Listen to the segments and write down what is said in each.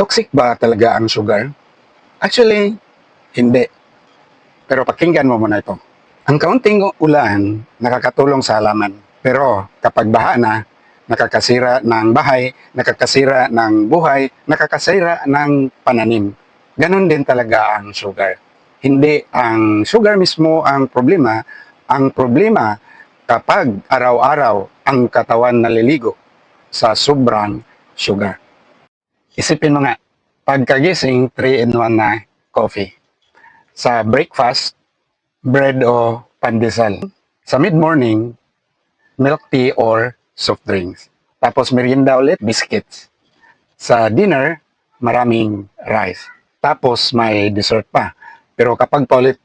Toxic ba talaga ang sugar? Actually, hindi. Pero pakinggan mo muna ito. Ang kaunting ulan nakakatulong sa halaman. Pero kapag baha na, nakakasira ng bahay, nakakasira ng buhay, nakakasira ng pananim. Ganon din talaga ang sugar. Hindi ang sugar mismo ang problema. Ang problema kapag araw-araw ang katawan naliligo sa sobrang sugar. Isipin mo nga, pagkagising 3-in-1 na coffee. Sa breakfast, bread o pandesal. Sa mid-morning, milk tea or soft drinks. Tapos merienda ulit, biscuits. Sa dinner, maraming rice. Tapos may dessert pa. Pero kapag paulit,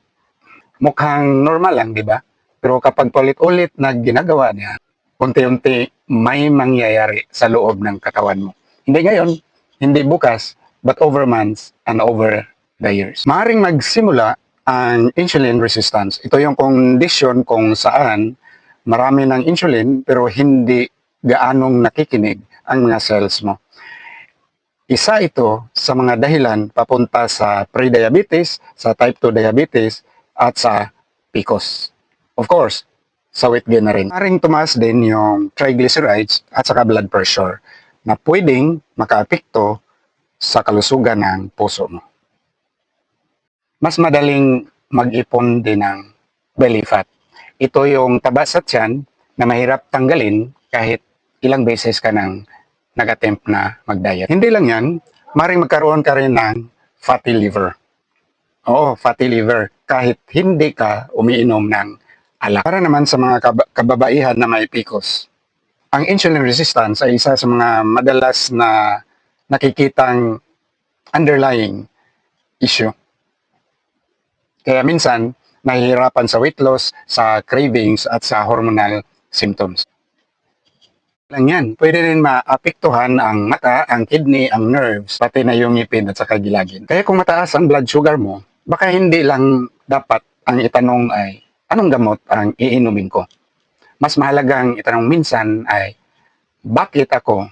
mukhang normal lang, di ba? Pero kapag paulit-ulit na ginagawa niya, unti-unti may mangyayari sa loob ng katawan mo. Hindi ngayon, hindi bukas, but over months and over the years. Maaring magsimula ang insulin resistance. Ito yung kondisyon kung saan marami ng insulin pero hindi gaanong nakikinig ang mga cells mo. Isa ito sa mga dahilan papunta sa pre-diabetes, sa type 2 diabetes, at sa PCOS. Of course, sa weight gain na rin. Maring tumaas din yung triglycerides at saka blood pressure na pwedeng makaapekto sa kalusugan ng puso mo. Mas madaling mag-ipon din ng belly fat. Ito yung taba sa tiyan na mahirap tanggalin kahit ilang beses ka nang nag-attempt na mag-diet. Hindi lang yan, maring magkaroon ka rin ng fatty liver. Oo, fatty liver, kahit hindi ka umiinom ng alak. Para naman sa mga kababaihan na may PCOS, ang insulin resistance ay isa sa mga madalas na nakikitang underlying issue. Kaya minsan, nahihirapan sa weight loss, sa cravings, at sa hormonal symptoms. Lang yan, pwede rin maapektuhan ang mata, ang kidney, ang nerves, pati na yung ngipin at saka gilagid. Kaya kung mataas ang blood sugar mo, baka hindi lang dapat ang itanong ay, anong gamot ang iinumin ko? Mas mahalagang itanong minsan ay, bakit ako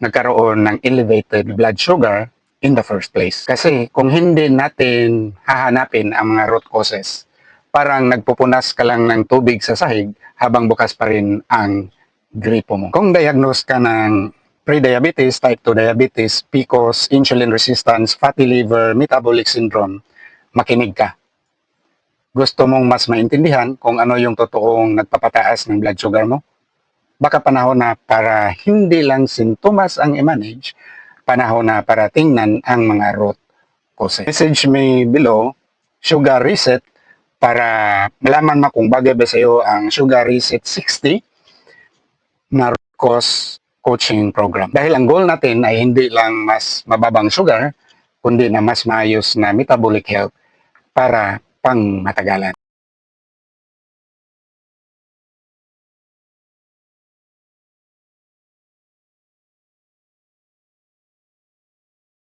nagkaroon ng elevated blood sugar in the first place? Kasi kung hindi natin hahanapin ang mga root causes, parang nagpupunas ka lang ng tubig sa sahig habang bukas pa rin ang gripo mo. Kung diagnose ka ng pre-diabetes, type 2 diabetes, PCOS, insulin resistance, fatty liver, metabolic syndrome, makinig ka. Gusto mong mas maintindihan kung ano yung totoong nagpapataas ng blood sugar mo? Baka panahon na para hindi lang sintomas ang i-manage, panahon na para tingnan ang mga root causes. Message me below, Sugar Reset, para malaman mo kung bagay ba sa iyo ang Sugar Reset 60 na root cause coaching program. Dahil ang goal natin ay hindi lang mas mababang sugar, kundi na mas maayos na metabolic health para pang matagalan.